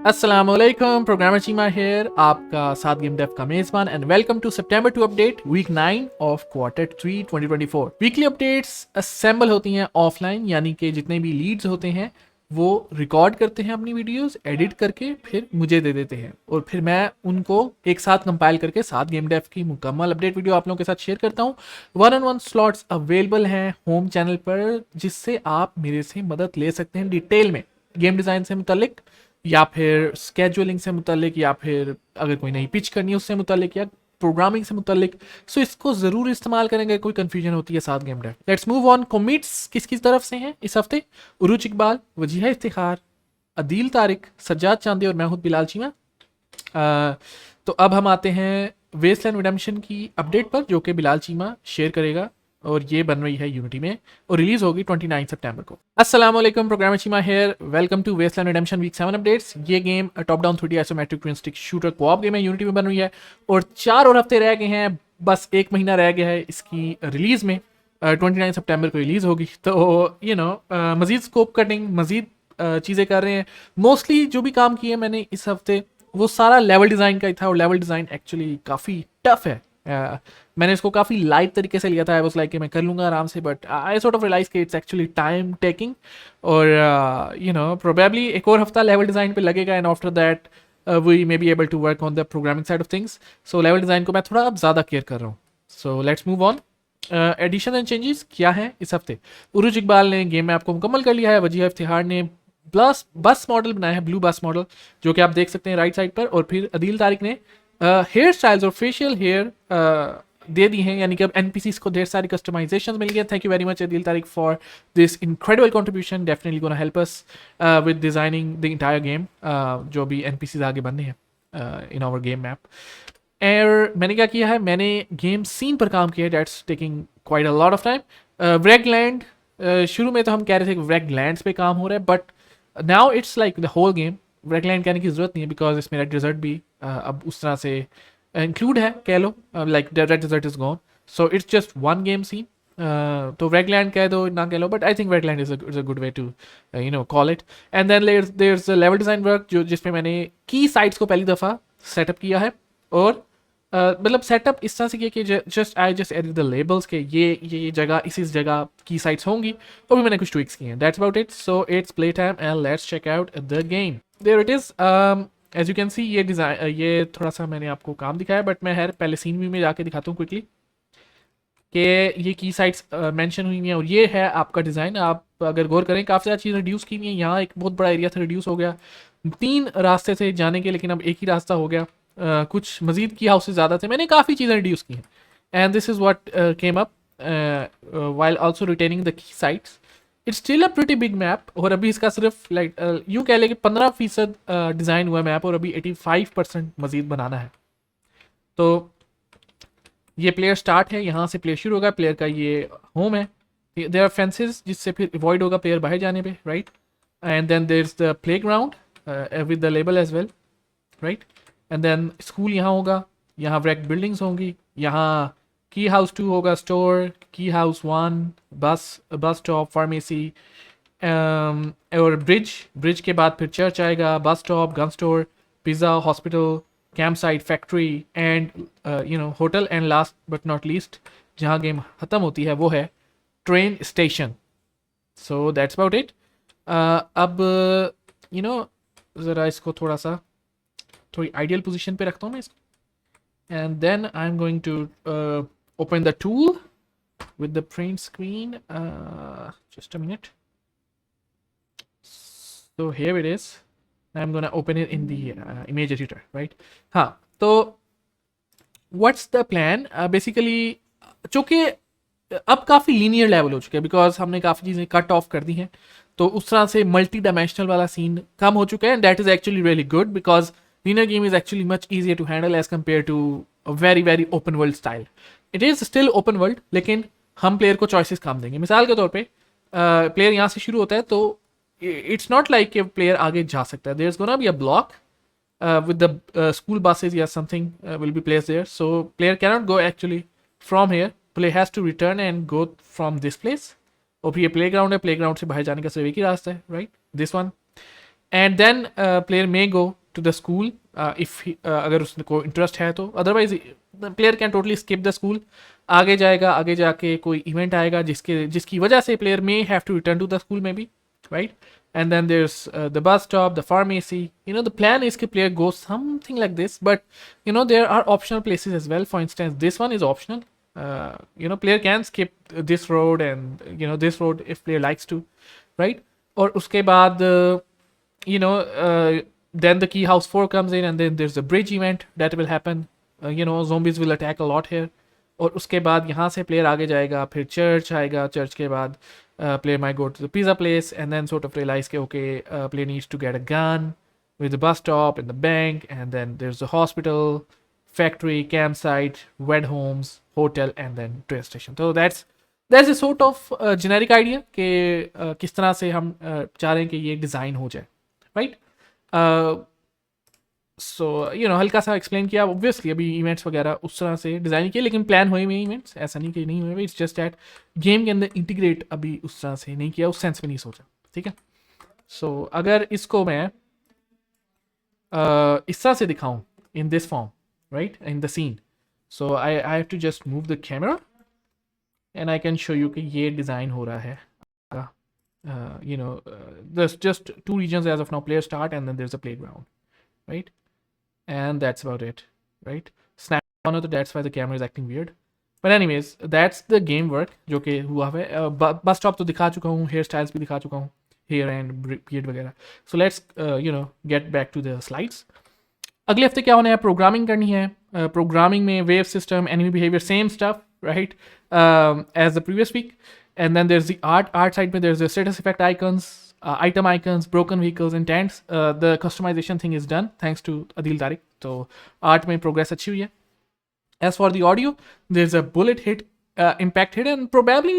Assalamualaikum, Programmer Chima here, आपका सात game dev का मेजबान एंड वेलकम टू सितंबर 2 update week 9 of quarter 3 2024। Weekly updates assemble होती हैं ऑफलाइन, यानी कि जितने भी लीड्स होते हैं वो रिकॉर्ड करते हैं अपनी वीडियोस, एडिट करके फिर मुझे दे देते हैं और फिर मैं उनको एक साथ कंपाइल करके सात गेम डेव की मुकम्मल अपडेट वीडियो आप लोगों के साथ शेयर करता हूँ। 1-on-1 स्लॉट्स अवेलेबल हैं होम चैनल पर, जिससे आप मेरे से मदद ले सकते हैं डिटेल में गेम डिज़ाइन से मुतलिक, या फिर स्केजुअलिंग से मुतलिक, या फिर अगर कोई नई पिच करनी है उससे मुतलिक, या प्रोग्रामिंग से मुतलिक। सो इसको ज़रूर इस्तेमाल करेंगे, कोई कन्फ्यूजन होती है साथ game dev. Let's move on. Commits किस तरफ से हैं इस हफ्ते? उरुज इकबाल, वजीहा इफ्तिखार, अदील तारिक, सज्जाद चांदी और मैं खुद बिलाल चीमा। तो अब हम आते हैं वेस्टलैंड रिडेम्पशन की अपडेट पर, जो कि बिलाल चीमा शेयर करेगा और ये बन रही है यूनिटी में और रिलीज होगी 29 सितंबर को। अस्सलाम वालेकुम, programmer Cheema here, welcome to Wasteland Redemption week 7 updates. ये game top down 3D isometric twin stick shooter co-op game है, यूनिटी में बन रही है और 4 और हफ्ते रह गए हैं, बस 1 महीना रह गया है इसकी रिलीज में। 29 सितंबर को रिलीज होगी। तो मजीद स्कोप कटिंग, मजीद चीज़ें कर रहे हैं। मोस्टली जो भी काम किए मैंने इस हफ्ते वो सारा लेवल डिज़ाइन का ही था और लेवल डिज़ाइन एक्चुअली काफ़ी टफ है। मैंने इसको काफ़ी लाइट तरीके से लिया था। आई वाज लाइक कि मैं कर लूँगा आराम से, but I sort of realize कि इट्स एक्चुअली टाइम टेकिंग और प्रोबेबली एक और हफ्ता लेवल डिज़ाइन पे लगेगा and after that we may be able to work on the programming side of things. So level design को मैं थोड़ा अब ज़्यादा केयर कर रहा हूँ। So let's move on. Addition and changes क्या हैं इस हफ्ते? उरुज इकबाल ने गेम में आपको मुकम्मल कर लिया है। वजीहा इफ्तिखार ने बस मॉडल बनाया है, ब्लू बस मॉडल, जो कि आप देख सकते हैं राइट साइड पर। और फिर अदील तारिक ने हेयर स्टाइल्स और फेशियल हेयर दे दी हैं, यानी कि अब एनपीसीज को ढेर सारी कस्टमाइजेशन मिल गए। Thank you very much Adeel Tariq for this incredible contribution, definitely gonna help us with designing the entire game, जो भी एनपीसीज आगे बनने हैं इन आवर गेम मैप। और मैंने क्या किया है, मैंने गेम सीन पर काम किया है, that's taking quite a lot of time. व्रेगलैंड, शुरू में तो हम कह रहे थे कि व्रेगलैंड्स पे काम हो रहा है, but now it's like the whole game. व्रेगलैंड कहने की जरूरत नहीं है बिकॉज इसमें रेड डिजर्ट भी अब उस तरह से इंक्लूड है, कह लो, like red desert is gone, so it's just one game scene. तो व्रेगलैंड कह दो ना कह लो, बट आई थिंक व्रेगलैंड is a good way to call it. And then there's level design work, जो जिसमें मैंने की साइट्स को पहली दफ़ा सेटअप किया है और मतलब सेटअप इस तरह से किया कि जस्ट एडिट द लेबल्स के ये जगह इसी जगह की साइट्स होंगी और भी मैंने कुछ ट्विक्स किए हैं। That's about it. So it's play time and let's check out the game. There it is. As you can see ये डिज़ाइन, ये थोड़ा सा मैंने आपको काम दिखाया, बट मैं पहले सीन व्यू में जाके दिखाता हूँ क्विकली कि ये की साइट्स मेंशन हुई हैं और ये है आपका डिज़ाइन। आप अगर गौर करें काफ़ी ज़्यादा चीज़ें रिड्यूस की हुई हैं। यहाँ एक बहुत बड़ा एरिया था, रिड्यूस हो गया। 3 रास्ते थे जाने के, लेकिन अब एक ही रास्ता हो गया। कुछ मजीद की हाउसेज ज़्यादा थे, मैंने काफ़ी चीज़ें रिड्यूस की हैं and this is what came up while also retaining the key sites. It's still a pretty big map और अभी इसका सिर्फ लाइक यूँ कह लें कि 15% डिज़ाइन हुआ मैप और अभी 85% मजीद बनाना है। तो ये प्लेयर स्टार्ट है, यहाँ से प्लेयर शुरू होगा, प्लेयर का ये होम है। देयर आर फेंसेस जिससे फिर अवॉइड होगा प्लेयर बाहर जाने पे, right. And then there is the play ground with the label as well, right. And then school यहाँ होगा, यहाँ वैक बिल्डिंग्स होंगी, यहाँ की हाउस 2 होगा, स्टोर, की हाउस 1, बस स्टॉप, फार्मेसी और ब्रिज के बाद फिर चर्च आएगा, bus stop, gun store, pizza, hospital, camp site, factory and hotel and last but not least जहाँ गेम ख़त्म होती है वो है train station. So that's about it. अब ज़रा इसको थोड़ी आइडियल पोजीशन पे रखता हूँ मैं इसको and then I am going to open the tool with the print screen. Just a minute. So here it is. I'm gonna open it in the image editor, right? हाँ, तो what's the plan? Basically, चूँकि अब काफ़ी linear level हो चुके हैं because हमने काफ़ी चीज़ें कट ऑफ कर दी हैं, तो उस तरह से मल्टी डायमेंशनल वाला सीन कम हो चुका है and that is actually really good because linear game is actually much easier to handle as compare to very very open world style. It is still open world, लेकिन हम player को choices कम देंगे। मिसाल के तौर पे प्लेयर यहाँ से शुरू होता है तो इट्स नॉट लाइक कि प्लेयर आगे जा सकता है। There is gonna be a block with the school buses, yeah, something will be placed there, so player cannot go actually from here. Player has to return and go from this place. और फिर ये play ground है, play ground से बाहर जाने का सिर्फ एक ही रास्ता है, right, this one. And then player may go to the school if अगर उसको इंटरेस्ट है तो, otherwise player can totally skip the school, आगे जाएगा, आगे जाके कोई इवेंट आएगा जिसकी वजह से player may have to return to the school may be, right? And then there's the bus stop, the pharmacy. The plan is the player goes something like this, but there are optional places as well. For instance, this one is optional. Player can skip this road and this road if player likes to, right? और उसके बाद then the key house 4 comes in, and then there's a bridge event that will happen. Zombies will attack a lot here. और उसके बाद यहाँ से player आगे जाएगा, फिर चर्च आएगा, चर्च के बाद player might go to the pizza place and then sort of realize कि okay, player needs to get a gun with the bus stop and the bank, and then there's the hospital, factory, campsite, wed homes, hotel, and then train station. So that's a sort of generic idea कि किस तरह से हम चाह रहे हैं कि ये डिज़ाइन हो जाए, राइट? सो हल्का सा एक्सप्लेन किया. ऑब्वियसली अभी इवेंट्स वगैरह उस तरह से डिज़ाइन किए, लेकिन प्लान हुए हुए इवेंट्स, ऐसा नहीं कि नहीं हुए हुए. इट्स जस्ट दैट गेम के अंदर इंटीग्रेट अभी उस तरह से नहीं किया, उस सेंस में नहीं सोचा, ठीक है? सो अगर इसको मैं इस तरह से दिखाऊं in this form, right, in the scene, so I have to just move the camera and I can show you कि ये डिज़ाइन हो रहा है. there's just two regions as of now: player start and then there's a playground, right? And that's about it, right? Snap on it, that's why the camera is acting weird. But anyways, that's the game work जो कि हुआ है. Bus stop तो दिखा चुका हूँ, hair styles भी दिखा चुका हूँ, हेयर एंड बियर्ड वगैरह. So let's get back to the slides. अगले हफ्ते क्या होना है? प्रोग्रामिंग करनी है. प्रोग्रामिंग में wave system, enemy behaviour, same stuff, right, as the previous week. And then there's the art side में there's the status effect icons, item icons, broken vehicles and tents. The customization thing is done thanks to Adil Tariq. तो art में progress अच्छी हुई है. As for the audio, there's a bullet hit, impact hit, and probably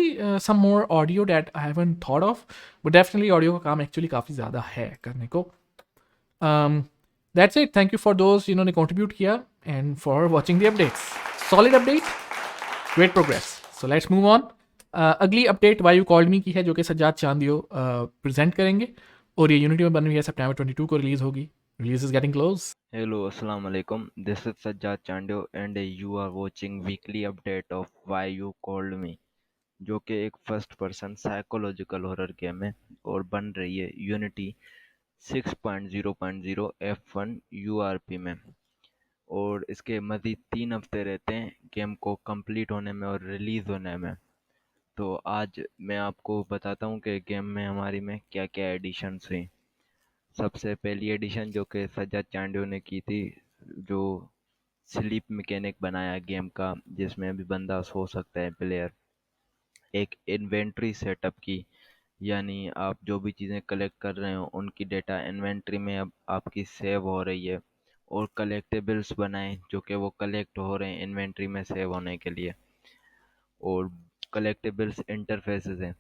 some more audio that I haven't thought of. But definitely audio का काम actually काफ़ी ज़्यादा है करने को. That's it. Thank you for those जिन्होंने contribute किया and for watching the updates. Solid update, great progress. So let's move on. अगली update why you called me की है, जो कि सज्जाद चांदियो प्रेजेंट करेंगे, और ये यूनिटी में बनी हुई है. सितंबर 22 को रिलीज होगी. Release is getting close. Hello, Assalamu alaikum. This is Sajjad Chandio and you are watching weekly update of Why You Called Me, जो कि एक first person psychological horror game है और बन रही है यूनिटी 6.0.0 F1 URP में. और इसके मज़ीद 3 हफ्ते रहते हैं गेम को कंप्लीट होने में और रिलीज़ होने में. तो आज मैं आपको बताता हूँ कि गेम में हमारी में क्या क्या एडिशंस हुई. सबसे पहली एडिशन जो कि सज्जाद चांडियो ने की थी, जो स्लीप मैकेनिक बनाया गेम का, जिसमें अभी बंदा सो सकता है प्लेयर. एक इन्वेंट्री सेटअप की, यानी आप जो भी चीज़ें कलेक्ट कर रहे हो उनकी डेटा इन्वेंट्री में अब आपकी सेव हो रही है. और कलेक्टेबल्स बनाए जो कि वो कलेक्ट हो रहे हैं इन्वेंट्री में सेव होने के लिए. और कलेक्टेबल्स इंटरफेसेस हैं.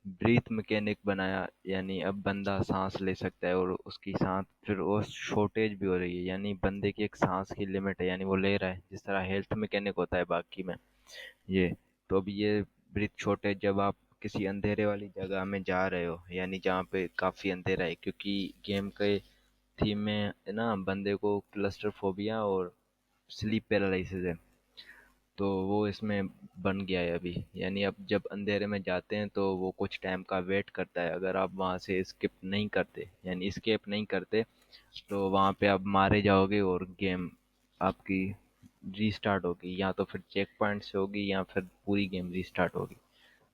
ब्रीथ मैकेनिक बनाया, यानी अब बंदा सांस ले सकता है और उसकी सांस फिर वो शॉर्टेज भी हो रही है, यानी बंदे की एक सांस की लिमिट है, यानी वो ले रहा है जिस तरह हेल्थ मैकेनिक होता है बाकी में ये. तो अब ये ब्रीथ शॉर्टेज जब आप किसी अंधेरे वाली जगह में जा रहे हो, यानी जहाँ पे काफ़ी अंधेरा है, क्योंकि गेम के थीम में है ना, बंदे को क्लस्टरफोबिया और स्लीप पैरालिसिस है, तो वो इसमें बन गया है अभी. यानी अब जब अंधेरे में जाते हैं तो वो कुछ टाइम का वेट करता है. अगर आप वहाँ से स्किप नहीं करते, यानी स्केप नहीं करते, तो वहाँ पे आप मारे जाओगे और गेम आपकी रीस्टार्ट होगी, या तो फिर चेक पॉइंट से होगी या फिर पूरी गेम रीस्टार्ट होगी.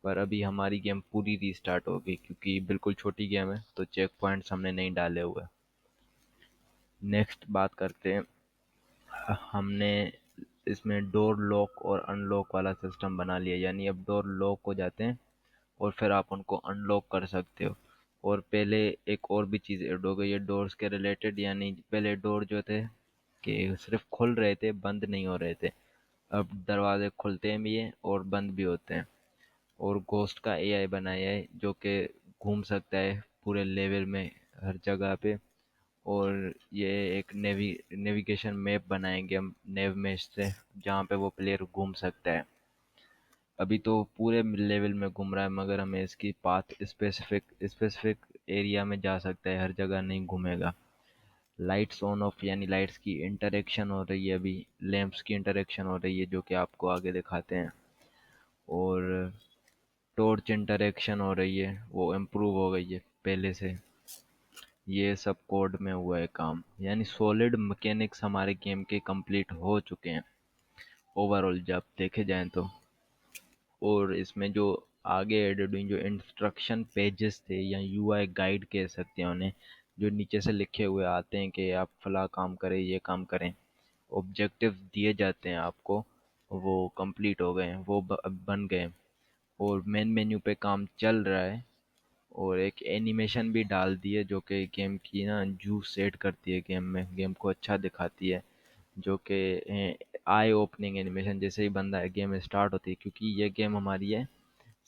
पर अभी हमारी गेम पूरी रीस्टार्ट होगी क्योंकि बिल्कुल छोटी गेम है, तो चेक पॉइंट्स हमने नहीं डाले हुए. नेक्स्ट बात करते हैं. हमने इसमें डोर लॉक और अनलॉक वाला सिस्टम बना लिया, यानी अब डोर लॉक हो जाते हैं और फिर आप उनको अनलॉक कर सकते हो. और पहले एक और भी चीज़ ऐड हो गई है डोर्स के रिलेटेड, यानी पहले डोर जो थे कि सिर्फ खुल रहे थे, बंद नहीं हो रहे थे. अब दरवाजे खुलते भी हैं और बंद भी होते हैं. और घोस्ट का एआई बनाया है जो कि घूम सकता है पूरे लेवल में हर जगह पे. और ये एक नेविगेशन मैप बनाएंगे हम नेव मैश से, जहाँ पे वो प्लेयर घूम सकता है. अभी तो पूरे लेवल में घूम रहा है, मगर हमें इसकी पाथ स्पेसिफिक स्पेसिफिक एरिया में जा सकता है, हर जगह नहीं घूमेगा। लाइट्स ऑन ऑफ यानी लाइट्स की इंटरेक्शन हो रही है, अभी लैंप्स की इंटरेक्शन हो रही है जो कि आपको आगे दिखाते हैं। और टॉर्च इंटरेक्शन हो रही है, वो इम्प्रूव हो गई है पहले से। ये सब कोड में हुआ है काम, यानी सॉलिड मैकेनिक्स हमारे गेम के कंप्लीट हो चुके हैं ओवरऑल जब देखे जाएं तो। और इसमें जो आगे एडेड हुई जो इंस्ट्रक्शन पेजेस थे या यूआई गाइड कह सकते हैं उन्हें, जो नीचे से लिखे हुए आते हैं कि आप फला काम करें, ये काम करें, ऑब्जेक्टिव दिए जाते हैं आपको, वो कंप्लीट हो गए हैं, वो अब बन गए हैं। और मेन मेन्यू पे काम चल रहा है। और एक एनिमेशन भी डाल दी है जो कि गेम की ना जूस ऐड करती है गेम में, गेम को अच्छा दिखाती है। जो कि आई ओपनिंग एनिमेशन, जैसे ही बंदा गेम स्टार्ट होती है, क्योंकि ये गेम हमारी है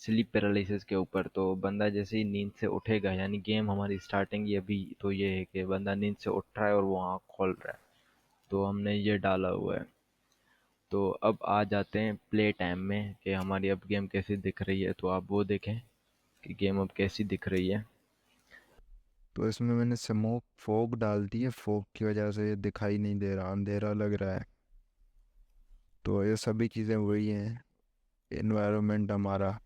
स्लीप पैरालिसिस के ऊपर। तो बंदा जैसे ही नींद से उठेगा, यानी गेम हमारी स्टार्टिंग ही अभी तो ये है कि बंदा नींद से उठ रहा है और वो आँख खोल रहा है, तो हमने ये डाला हुआ है। तो अब आ जाते हैं प्ले टाइम में कि हमारी अब गेम कैसी दिख रही है, तो आप वो देखें कि गेम अब कैसी दिख रही है। तो इसमें मैंने स्मोक फोग डाल दी है, फोग की वजह से ये दिखाई नहीं दे रहा, अंधेरा लग रहा है। तो ये सभी चीज़ें वही हैं, इन्वायरमेंट हमारा।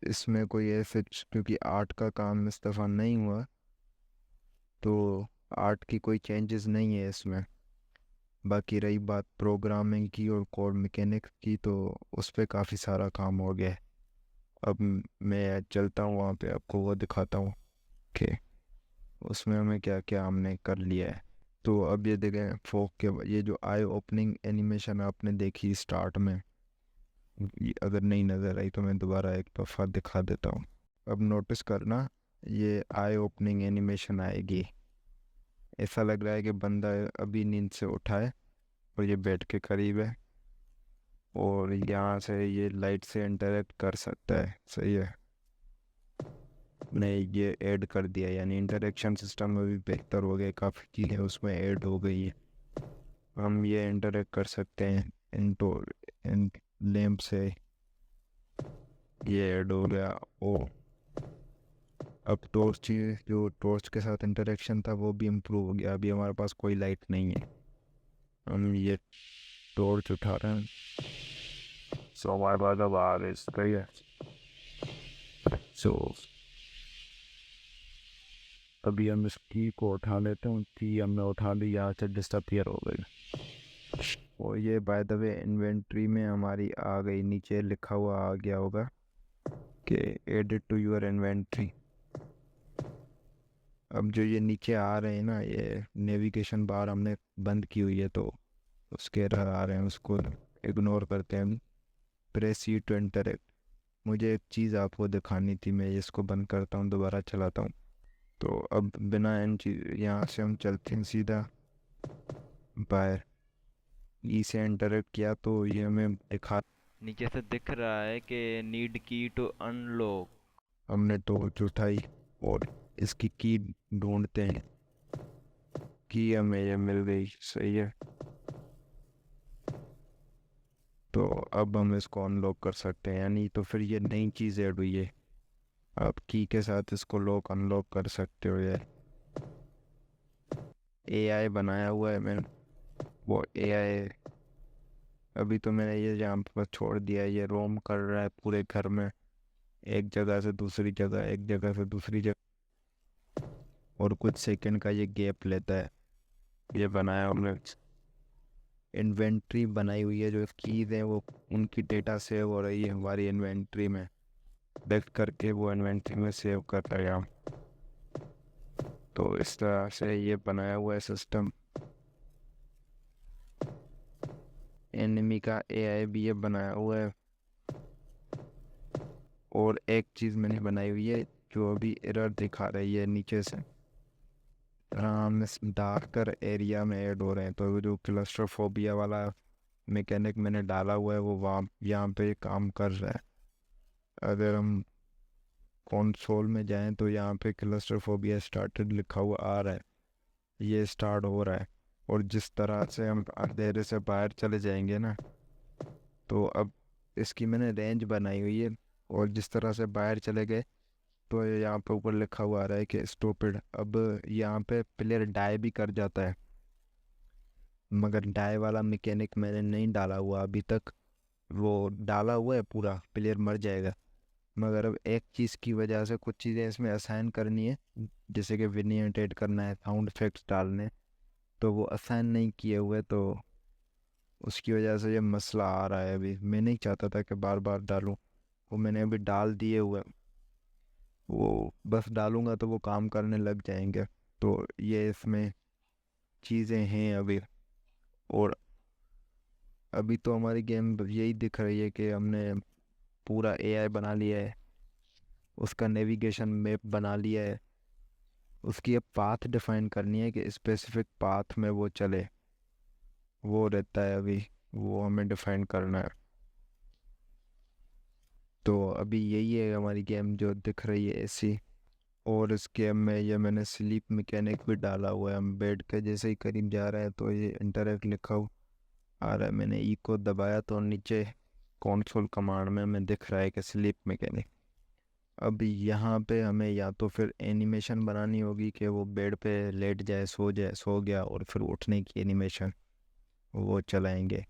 इसमें कोई ऐसे क्योंकि आर्ट का काम इस दफ़ा नहीं हुआ, तो आर्ट की कोई चेंजेस नहीं है इसमें। बाकी रही बात प्रोग्रामिंग की और कोड मैकेनिक्स की, तो उस पर काफ़ी सारा काम हो गया है। अब मैं चलता हूँ वहाँ पे, आपको वो दिखाता हूँ कि उसमें हमें क्या क्या हमने कर लिया है। तो अब ये देखें फोक के ये जो आई ओपनिंग एनिमेशन आपने देखी स्टार्ट में, ये अगर नहीं नज़र आई तो मैं दोबारा एक दफ़ा दिखा देता हूँ। अब नोटिस करना, ये आई ओपनिंग एनिमेशन आएगी। ऐसा लग रहा है कि बंदा अभी नींद से उठा है और ये बेड के करीब है, और यहाँ से ये लाइट से इंटरेक्ट कर सकता है। सही है, मैंने ये ऐड कर दिया, यानी इंटरेक्शन सिस्टम में भी बेहतर हो गया, काफ़ी चीज़ें उसमें ऐड हो गई है। हम ये इंटरेक्ट कर सकते हैं इन लैंप से, ये ऐड हो गया। ओ अब टॉर्च चीज़ जो टॉर्च के साथ इंटरेक्शन था वो भी इम्प्रूव हो गया। अभी हमारे पास कोई लाइट नहीं है, हम ये टॉर्च उठा रहे हैं, सो हमारे पास अब आ गई। सही है। सो अभी हम इस की को उठा लेते हैं, की हमने उठा ली, यहाँ से डिसअपियर हो गई। और ये बाय द वे इन्वेंट्री में हमारी आ गई, नीचे लिखा हुआ आ गया होगा कि एडिट टू योर इन्वेंट्री। अब जो ये नीचे आ रहे हैं ना, ये नेविगेशन बार हमने बंद की हुई है, तो उसके एरर आ रहे हैं, उसको इग्नोर करते हैं। Press C to interact. मुझे एक चीज़ आपको दिखानी थी, मैं इसको बंद करता हूँ, दोबारा चलाता हूँ। तो अब बिना इन चीज़ यहाँ से हम चलते हैं सीधा बाहर। ई से इंटरेक्ट किया तो ये हमें दिखा, नीचे से दिख रहा है कि नीड की टू अनलॉक। हमने टॉर्च उठाई और इसकी की ढूंढते हैं, की हमें ये मिल गई। सही है, तो अब हम इसको अनलॉक कर सकते हैं, यानी तो फिर ये नई चीज़ ऐड हुई है। आप की के साथ इसको लॉक अनलॉक कर सकते हो। ये एआई बनाया हुआ है मैंने, वो एआई अभी तो मैंने ये यहाँ पर छोड़ दिया है, ये रोम कर रहा है पूरे घर में, एक जगह से दूसरी जगह, एक जगह से दूसरी जगह, और कुछ सेकंड का ये गैप लेता है। ये बनाया हमने, इन्वेंट्री बनाई हुई है, जो कीज़ हैं वो उनकी डेटा सेव हो रही है हमारी इन्वेंट्री में, देख करके वो इन्वेंट्री में सेव करता है हम। तो इस तरह से ये बनाया हुआ है सिस्टम। एनिमी का एआई भी ये बनाया हुआ है। और एक चीज़ मैंने बनाई हुई है जो अभी एरर दिखा रही है नीचे से, हम इस डार्कर एरिया में ऐड हो रहे हैं, तो वो जो क्लस्ट्रोफोबिया वाला मैकेनिक मैंने डाला हुआ है वो वहाँ यहाँ पे काम कर रहा है। अगर हम कंसोल में जाएं तो यहाँ पे क्लस्ट्रोफोबिया स्टार्टेड लिखा हुआ आ रहा है, ये स्टार्ट हो रहा है। और जिस तरह से हम अंधेरे से बाहर चले जाएंगे ना, तो अब इसकी मैंने रेंज बनाई हुई है, और जिस तरह से बाहर चले गए तो ये यहाँ पे ऊपर लिखा हुआ आ रहा है कि स्टॉपिड। अब यहाँ पे प्लेयर डाई भी कर जाता है, मगर डाई वाला मैकेनिक मैंने नहीं डाला हुआ अभी तक। वो डाला हुआ है पूरा, प्लेयर मर जाएगा, मगर अब एक चीज़ की वजह से कुछ चीज़ें इसमें असाइन करनी है, जैसे कि विनियटेट करना है, साउंड इफेक्ट्स डालने, तो वो असाइन नहीं किए हुए, तो उसकी वजह से ये मसला आ रहा है। अभी मैं नहीं चाहता था कि बार बार डालूं, वो मैंने अभी डाल दिए हुए, वो बस डालूंगा तो वो काम करने लग जाएंगे। तो ये इसमें चीज़ें हैं अभी। और अभी तो हमारी गेम यही दिख रही है कि हमने पूरा एआई बना लिया है, उसका नेविगेशन मैप बना लिया है, उसकी अब पाथ डिफाइन करनी है कि स्पेसिफिक पाथ में वो चले, वो रहता है अभी, वो हमें डिफाइन करना है। तो अभी यही है हमारी गेम जो दिख रही है ऐसी। और इस गेम में ये मैंने स्लीप मैकेनिक भी डाला हुआ है, हम बेड के जैसे ही करीब जा रहे हैं तो ये इंटरैक्ट लिखा हुआ आ रहा है, मैंने ई को दबाया तो नीचे कंसोल कमांड में हमें दिख रहा है कि स्लीप मैकेनिक। अब यहाँ पे हमें या तो फिर एनिमेशन बनानी होगी कि वो बेड पे लेट जाए, सो गया, और फिर उठने की एनिमेशन वो चलाएंगे।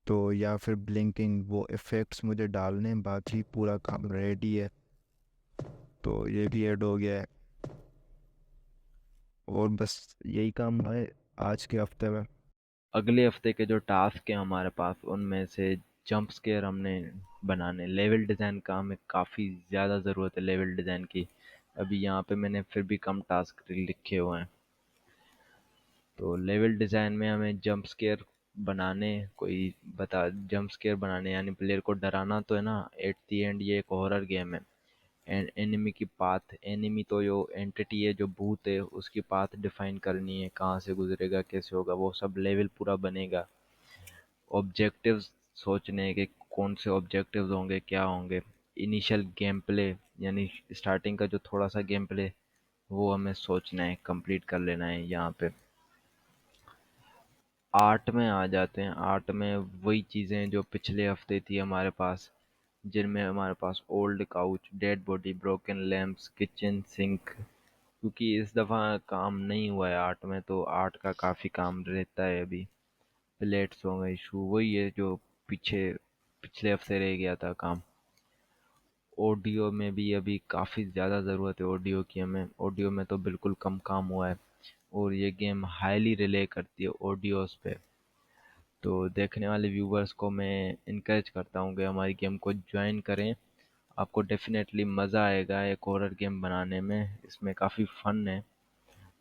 तो या फिर ब्लिंकिंग, वो इफ़ेक्ट्स मुझे डालने हैं, बाकी पूरा काम रेडी है, तो ये भी ऐड हो गया है। और बस यही काम है आज के हफ्ते में। अगले हफ्ते के जो टास्क है हमारे पास, उनमें से जंप स्केयर हमने बनाने, लेवल डिज़ाइन का हमें काफ़ी ज़्यादा ज़रूरत है लेवल डिज़ाइन की। अभी यहाँ पे मैंने फिर भी कम टास्क लिखे हुए हैं। तो लेवल डिज़ाइन में हमें जंप स्केयर बनाने, कोई बता, जंप स्केयर बनाने यानी प्लेयर को डराना तो है ना। एट दी एंड ये एक हॉरर गेम है। एंड एनिमी की पाथ, एनिमी तो जो एंटिटी है, जो भूत है, उसकी पाथ डिफाइन करनी है, कहाँ से गुजरेगा, कैसे होगा, वो सब लेवल पूरा बनेगा। ऑब्जेक्टिव्स सोचने हैं कि कौन से ऑब्जेक्टिव्स होंगे, क्या होंगे। इनिशियल गेम प्ले यानी स्टार्टिंग का जो थोड़ा सा गेम प्ले, वो हमें सोचना है, कंप्लीट कर लेना है यहाँ पे। आर्ट में आ जाते हैं। आर्ट में वही चीज़ें जो पिछले हफ्ते थी हमारे पास, जिनमें हमारे पास old couch, dead body, broken lamps, kitchen sink. क्योंकि इस दफ़ा काम नहीं हुआ है आर्ट में, तो आर्ट का काफ़ी काम रहता है अभी। प्लेट्स हो गई, शू, वही है जो पीछे पिछले हफ्ते रह गया था काम। ऑडियो में भी अभी काफ़ी ज़्यादा ज़रूरत है ऑडियो की हमें। ऑडियो में तो बिल्कुल कम काम हुआ है, और ये गेम हाईली रिले करती है ऑडियोज़ पे। तो देखने वाले व्यूवर्स को मैं इनकरेज करता हूँ कि हमारी गेम को ज्वाइन करें। आपको डेफिनेटली मज़ा आएगा एक हॉरर गेम बनाने में। इसमें काफ़ी फ़न है,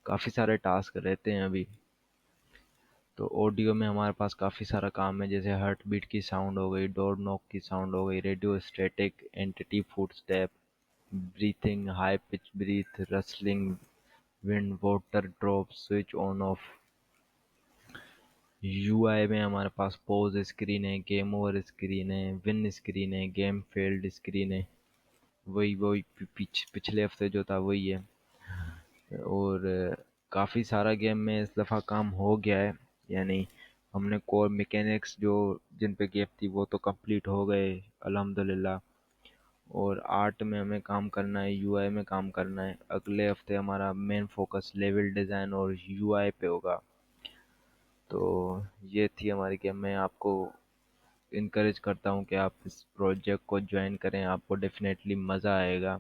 काफ़ी सारे टास्क रहते हैं अभी। तो ऑडियो में हमारे पास काफ़ी सारा काम है, जैसे हार्ट बीट की साउंड हो गई, डोर नॉक की साउंड हो गई, radio static, entity footstep, breathing, high pitch breath, rustling, wind, water drop, switch on off. UI में हमारे पास पॉज स्क्रीन है, गेम ओवर स्क्रीन है, विन स्क्रीन है, गेम फेल्ड स्क्रीन है। वही वही पिछले हफ्ते जो था वही है। और काफ़ी सारा गेम में इस दफ़ा काम हो गया है, यानी हमने कोर मैकेनिक्स जो जिन पे गेम थी वो तो कंप्लीट हो गए अल्हम्दुलिल्लाह। और आर्ट में हमें काम करना है, यूआई में काम करना है। अगले हफ्ते हमारा मेन फोकस लेवल डिज़ाइन और यूआई पे होगा। तो ये थी हमारी गेम। मैं आपको इनकरेज करता हूँ कि आप इस प्रोजेक्ट को ज्वाइन करें, आपको डेफिनेटली मज़ा आएगा।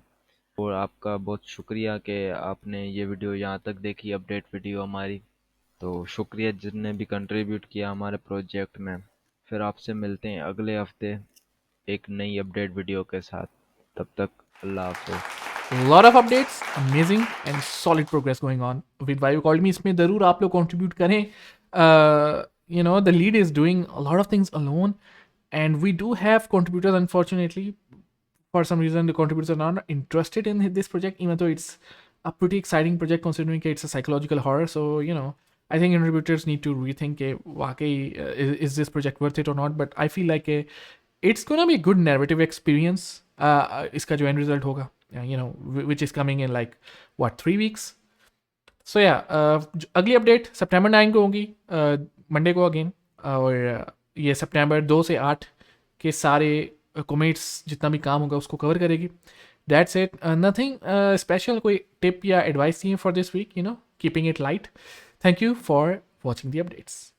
और आपका बहुत शुक्रिया कि आपने ये वीडियो यहाँ तक देखी, अपडेट वीडियो हमारी। तो शुक्रिया जिसने भी कंट्रीब्यूट किया हमारे प्रोजेक्ट में। फिर आपसे मिलते हैं अगले हफ्ते एक नई अपडेट वीडियो के साथ। तब तक अल्लाह हाफ़िज़। A lot of updates, amazing and solid progress going on with Why You Called Me. इसमें ज़रूर आप लोग contribute करें. The lead is doing a lot of things alone, and we do have contributors. Unfortunately, for some reason, the contributors are not interested in this project, even though it's a pretty exciting project considering it's a psychological horror. So I think contributors need to rethink is this project worth it or not. But I feel like it's gonna be a good narrative experience. इसका जो end result होगा, which is coming in like what 3 weeks. So yeah, अगली update September 9 को होगी, Monday को again. और ये सितंबर 2 से 8 के सारे कॉमेट्स जितना भी काम होगा उसको कवर करेगी. That's it. नथिंग स्पेशल कोई टिप या एडवाइस चाहिए for this week, keeping it light. Thank you for watching the updates.